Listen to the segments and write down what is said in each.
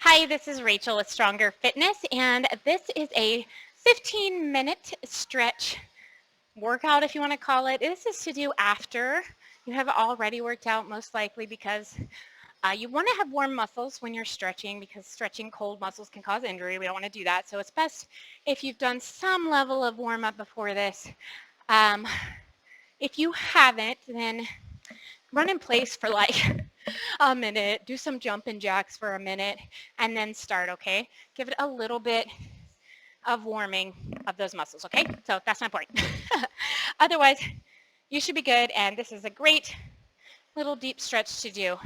Hi, this is Rachel with Stronger Fitness, and this is a 15-minute stretch workout, if you want to call it. This is to do after you have already worked out, most likely because you want to have warm muscles when you're stretching, because stretching cold muscles can cause injury. We don't want to do that. So it's best if you've done some level of warm-up before this. Um, if you haven't, then run in place for like a minute, do some jumping jacks for a minute, and then start, okay? Give it a little bit of warming of those muscles, okay? So that's my point. Otherwise, you should be good, and this is a great little deep stretch to do.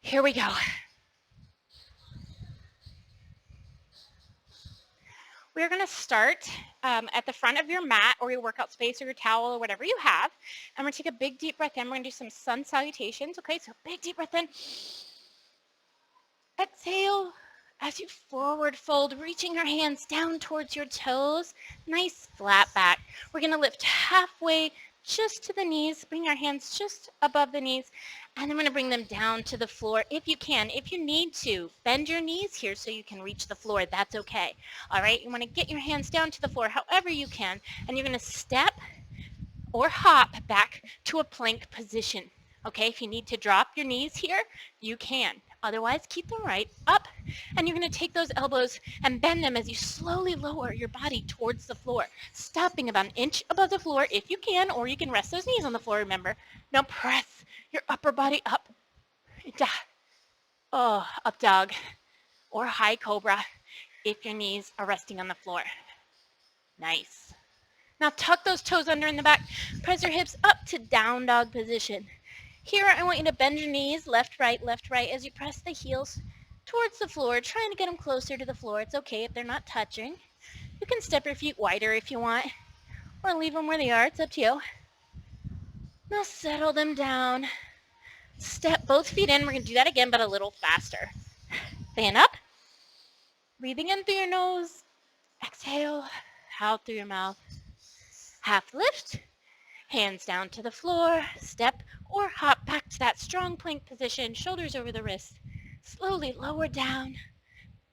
Here we go. We're going to start at the front of your mat or your workout space or your towel or whatever you have. And we're going to take a big deep breath in. We're going to do some sun salutations, okay? So big deep breath in. Exhale as you forward fold, reaching your hands down towards your toes. Nice flat back. We're going to lift halfway just to the knees. Bring our hands just above the knees. And then we're going to bring them down to the floor if you can. If you need to, bend your knees here so you can reach the floor. That's okay. All right? You want to get your hands down to the floor however you can. And you're going to step or hop back to a plank position. Okay, if you need to drop your knees here, you can. Otherwise, keep them right up, and you're going to take those elbows and bend them as you slowly lower your body towards the floor, stopping about an inch above the floor if you can, or you can rest those knees on the floor, remember. Now press your upper body up. Up dog or high cobra if your knees are resting on the floor. Nice. Now tuck those toes under in the back. Press your hips up to down dog position. Here I want you to bend your knees left, right, as you press the heels towards the floor, trying to get them closer to the floor. It's okay if they're not touching. You can step your feet wider if you want, or leave them where they are. It's up to you. Now settle them down. Step both feet in. We're going to do that again, but a little faster. Fan up. Breathing in through your nose. Exhale out through your mouth. Half lift. Hands down to the floor, step or hop back to that strong plank position, shoulders over the wrists. Slowly lower down,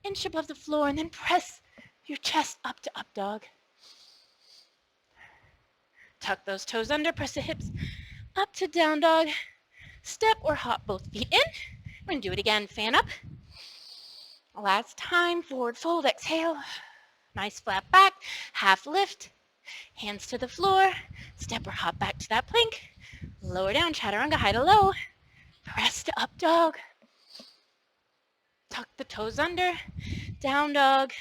inch above the floor, and then press your chest up to up dog. Tuck those toes under, press the hips up to down dog. Step or hop both feet in. We're going to do it again. Fan up. Last time, forward fold, exhale. Nice flat back, half lift. Hands to the floor, step or hop back to that plank. Lower down, chaturanga, high to low. Press to up dog. Tuck the toes under, down dog.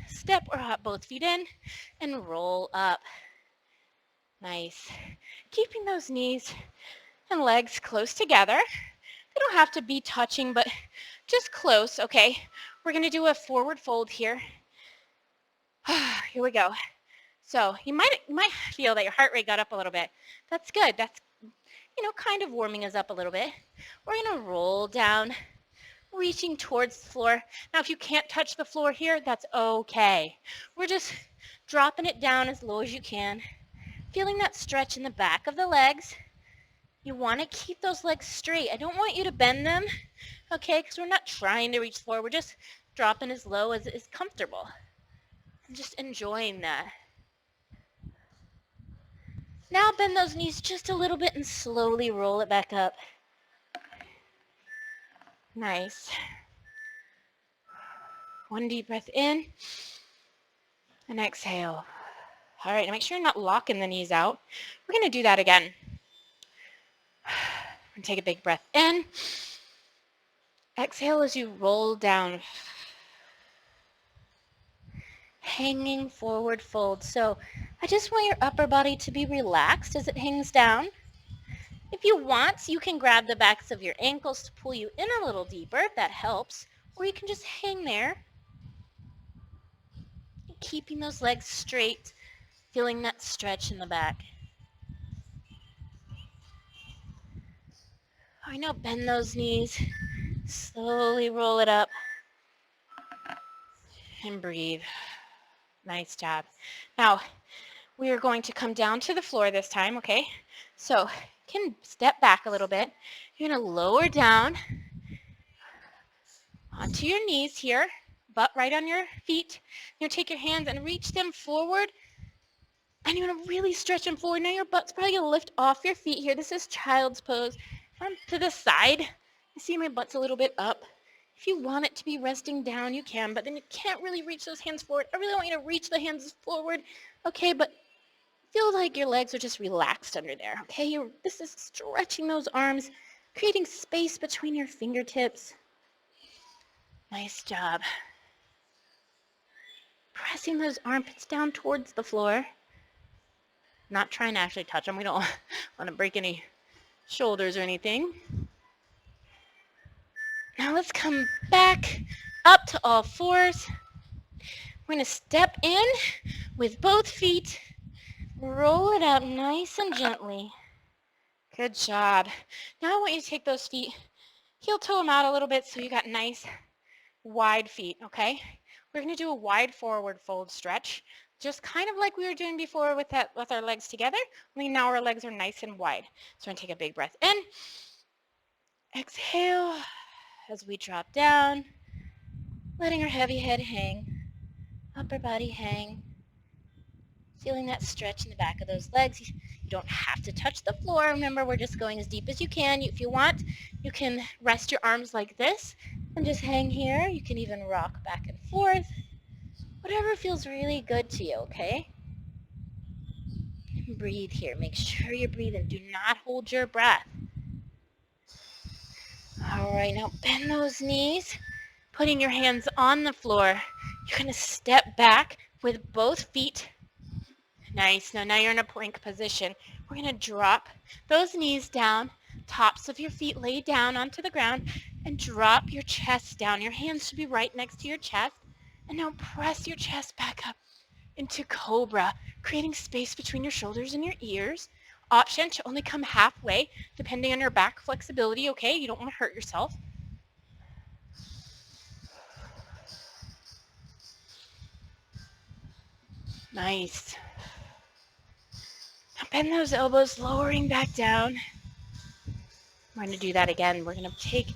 Step or hop both feet in and roll up. Nice. Keeping those knees and legs close together. They don't have to be touching, but just close, okay? We're going to do a forward fold here. Here we go. So you might feel that your heart rate got up a little bit. That's good. That's, kind of warming us up a little bit. We're going to roll down, reaching towards the floor. Now, if you can't touch the floor here, that's okay. We're just dropping it down as low as you can, feeling that stretch in the back of the legs. You want to keep those legs straight. I don't want you to bend them, okay, because we're not trying to reach forward. We're just dropping as low as is comfortable. And just enjoying that. Now bend those knees just a little bit and slowly roll it back up. Nice. One deep breath in and exhale. All right, now make sure you're not locking the knees out. We're going to do that again. And take a big breath in. Exhale as you roll down. Hanging forward fold. So I just want your upper body to be relaxed as it hangs down. If you want, you can grab the backs of your ankles to pull you in a little deeper, if that helps. Or you can just hang there, keeping those legs straight, feeling that stretch in the back. All right, now bend those knees. Slowly roll it up. And breathe. Nice job. Now, we are going to come down to the floor this time, okay? So, you can step back a little bit. You're going to lower down, Onto your knees here, butt right on your feet. You're going to take your hands and reach them forward. And you're going to really stretch them forward. Now your butt's probably going to lift off your feet here. This is child's pose. To the side. You see my butt's a little bit up. If you want it to be resting down, you can, but then you can't really reach those hands forward. I really want you to reach the hands forward. Okay, but feel like your legs are just relaxed under there. Okay, this is stretching those arms, creating space between your fingertips. Nice job. Pressing those armpits down towards the floor. Not trying to actually touch them. We don't want to break any shoulders or anything. Now let's come back up to all fours. We're going to step in with both feet. Roll it up nice and gently. Good job. Now I want you to take those feet, heel toe them out a little bit so you got nice wide feet, okay? We're going to do a wide forward fold stretch, just kind of like we were doing before with our legs together, only now our legs are nice and wide. So we're going to take a big breath in. Exhale as we drop down, letting our heavy head hang, upper body hang, feeling that stretch in the back of those legs. You don't have to touch the floor. Remember, we're just going as deep as you can. If you want, you can rest your arms like this and just hang here. You can even rock back and forth. Whatever feels really good to you, okay? Breathe here. Make sure you're breathing. Do not hold your breath. All right, now bend those knees, putting your hands on the floor. You're going to step back with both feet. Nice. Now you're in a plank position. We're going to drop those knees down, tops of your feet lay down onto the ground, and drop your chest down. Your hands should be right next to your chest. And now press your chest back up into Cobra, creating space between your shoulders and your ears. Option to only come halfway, depending on your back flexibility, okay? You don't want to hurt yourself. Nice. Now bend those elbows, lowering back down. We're going to do that again. We're going to take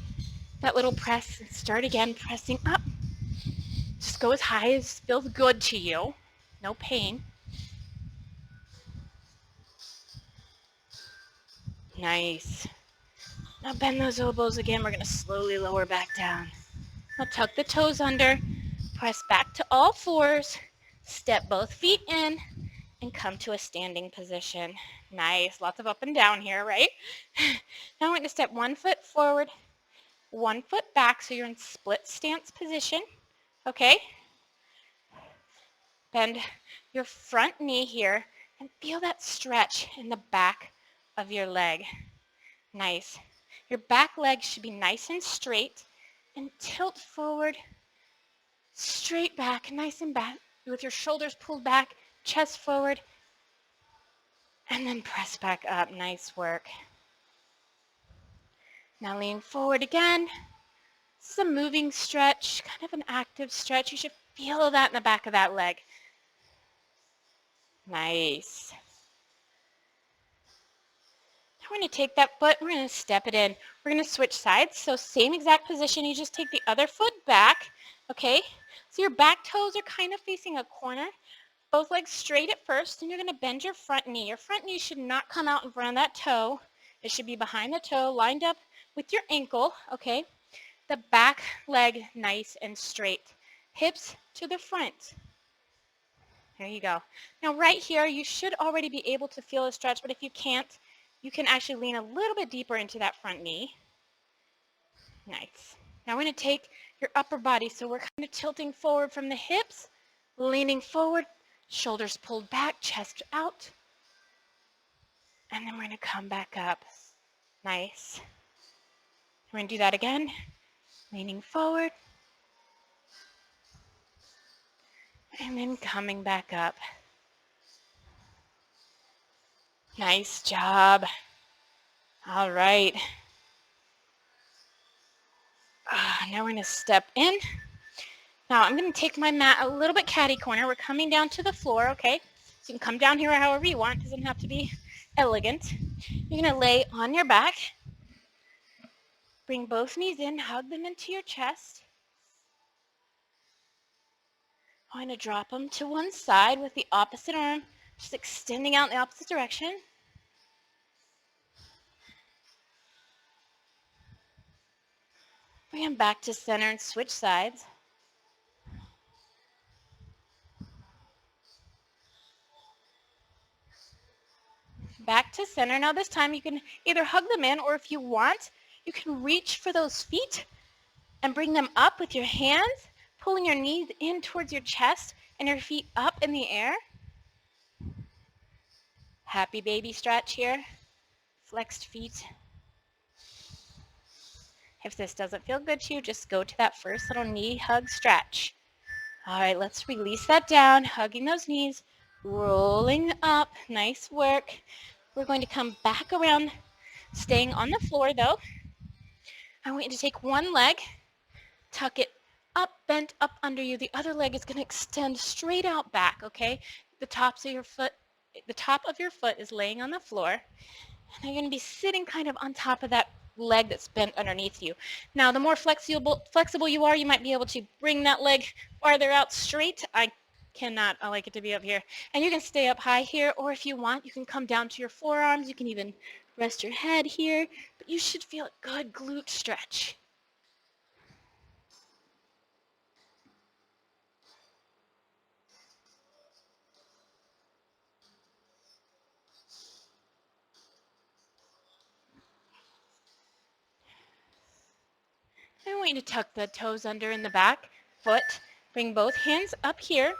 that little press and start again, pressing up. Just go as high as feels good to you. No pain. Nice. Now bend those elbows again. We're going to slowly lower back down. Now tuck the toes under, press back to all fours, step both feet in, and come to a standing position. Nice. Lots of up and down here, right? Now we're going to step 1 foot forward, 1 foot back, so you're in split stance position. Okay? Bend your front knee here and feel that stretch in the back of your leg. Nice. Your back leg should be nice and straight, and tilt forward, straight back, nice and back, with your shoulders pulled back, chest forward, and then press back up. Nice work. Now lean forward again. This is a moving stretch, kind of an active stretch. You should feel that in the back of that leg. Nice. Now we're going to take that foot, we're going to step it in. We're going to switch sides. So same exact position, you just take the other foot back, okay? So your back toes are kind of facing a corner. Both legs straight at first, and you're going to bend your front knee. Your front knee should not come out in front of that toe. It should be behind the toe, lined up with your ankle, okay? The back leg nice and straight. Hips to the front. There you go. Now right here, you should already be able to feel a stretch, but if you can't, you can actually lean a little bit deeper into that front knee. Nice. Now we're going to take your upper body, so we're kind of tilting forward from the hips, leaning forward, shoulders pulled back, chest out. And then we're going to come back up. Nice. We're going to do that again. Leaning forward. And then coming back up. Nice job. All right. Now we're going to step in. Now I'm going to take my mat a little bit catty corner. We're coming down to the floor, okay? So you can come down here however you want. It doesn't have to be elegant. You're going to lay on your back. Bring both knees in, hug them into your chest. I'm going to drop them to one side with the opposite arm, just extending out in the opposite direction. Bring them back to center and switch sides. Back to center. Now this time you can either hug them in, or if you want, you can reach for those feet and bring them up with your hands, pulling your knees in towards your chest and your feet up in the air. Happy baby stretch here. Flexed feet. If this doesn't feel good to you, just go to that first little knee hug stretch. All right, let's release that down, hugging those knees, rolling up. Nice work. We're going to come back around, staying on the floor though. I want you to take one leg, tuck it up, bent up under you. The other leg is going to extend straight out back, okay? The top of your foot is laying on the floor, and you're going to be sitting kind of on top of that leg that's bent underneath you. Now, the more flexible you are, you might be able to bring that leg farther out straight. I cannot. I like it to be up here. And you can stay up high here, or if you want, you can come down to your forearms. You can even rest your head here, but you should feel a good glute stretch. I want you to tuck the toes under in the back foot. Bring both hands up here.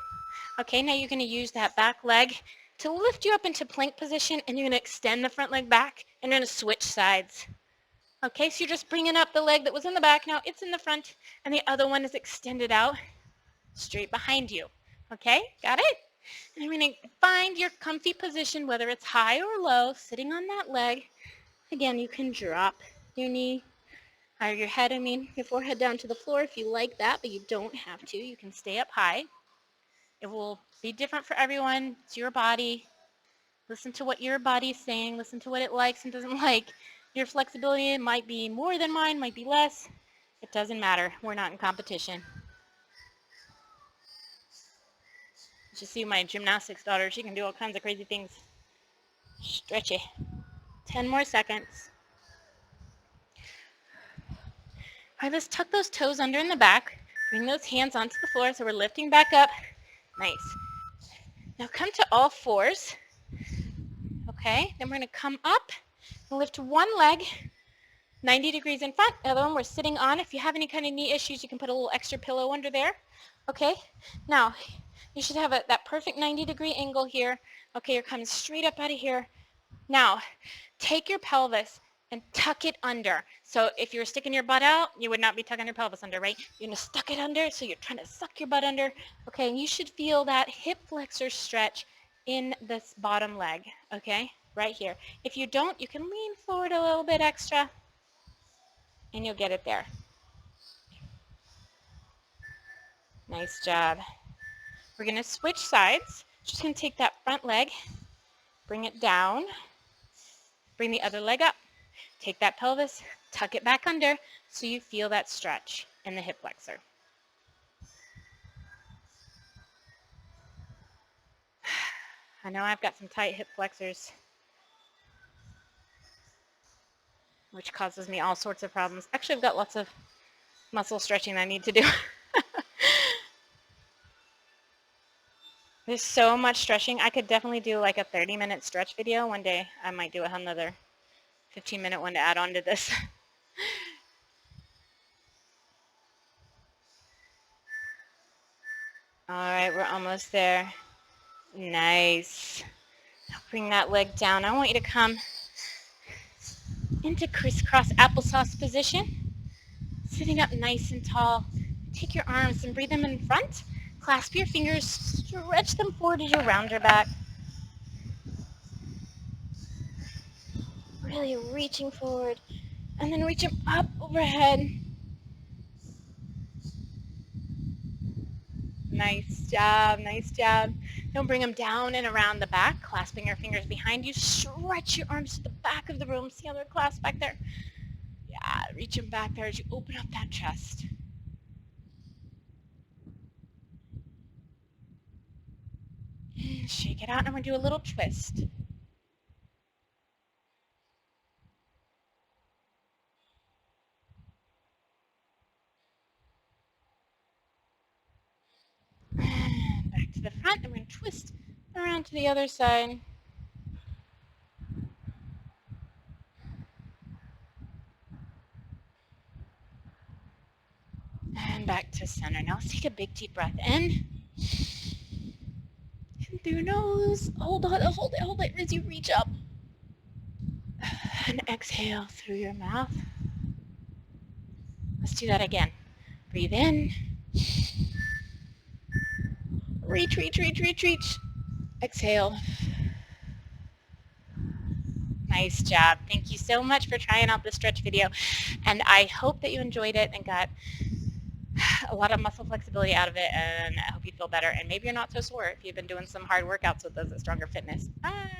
Okay, now you're going to use that back leg to lift you up into plank position, and you're going to extend the front leg back, and you're going to switch sides. Okay, so you're just bringing up the leg that was in the back. Now it's in the front, and the other one is extended out straight behind you. Okay, got it? And I'm going to find your comfy position, whether it's high or low, sitting on that leg. Again, you can drop your knee, or your head, your forehead down to the floor if you like that, but you don't have to. You can stay up high. It will be different for everyone. It's your body. Listen to what your body's saying. Listen to what it likes and doesn't like. Your flexibility might be more than mine, might be less. It doesn't matter. We're not in competition. You should see my gymnastics daughter. She can do all kinds of crazy things. Stretchy. 10 more seconds. All right, let's tuck those toes under in the back. Bring those hands onto the floor so we're lifting back up. Nice. Now come to all fours. Okay, then we're going to come up and lift one leg 90 degrees in front. The other one we're sitting on. If you have any kind of knee issues, you can put a little extra pillow under there. Okay, now you should have that perfect 90-degree angle here. Okay, you're coming straight up out of here. Now, take your pelvis and tuck it under. So if you're sticking your butt out, you would not be tucking your pelvis under, right? You're going to stuck it under, so you're trying to suck your butt under. Okay, and you should feel that hip flexor stretch in this bottom leg, okay? Right here. If you don't, you can lean forward a little bit extra, and you'll get it there. Nice job. We're going to switch sides. Just going to take that front leg, bring it down, bring the other leg up. Take that pelvis, tuck it back under so you feel that stretch in the hip flexor. I know I've got some tight hip flexors, which causes me all sorts of problems. Actually, I've got lots of muscle stretching I need to do. There's so much stretching. I could definitely do like a 30-minute stretch video. One day I might do another 15-minute one to add on to this. All right, we're almost there. Nice. Now bring that leg down. I want you to come into crisscross applesauce position. Sitting up nice and tall. Take your arms and breathe them in front. Clasp your fingers, stretch them forward as you round your back. Really reaching forward, and then reach them up overhead. Nice job, nice job. Don't bring them down and around the back, clasping your fingers behind you. Stretch your arms to the back of the room. See how they're clasped back there? Yeah, reach them back there as you open up that chest. Shake it out, and I'm going to do a little twist. And back to the front. I'm going to twist around to the other side. And back to center. Now let's take a big deep breath in. And through your nose. Hold it, hold it as you reach up. And exhale through your mouth. Let's do that again. Breathe in. Reach, reach, reach, reach, reach. Exhale. Nice job. Thank you so much for trying out this stretch video. And I hope that you enjoyed it and got a lot of muscle flexibility out of it, and I hope you feel better. And maybe you're not so sore if you've been doing some hard workouts with us at Stronger Fitness. Bye.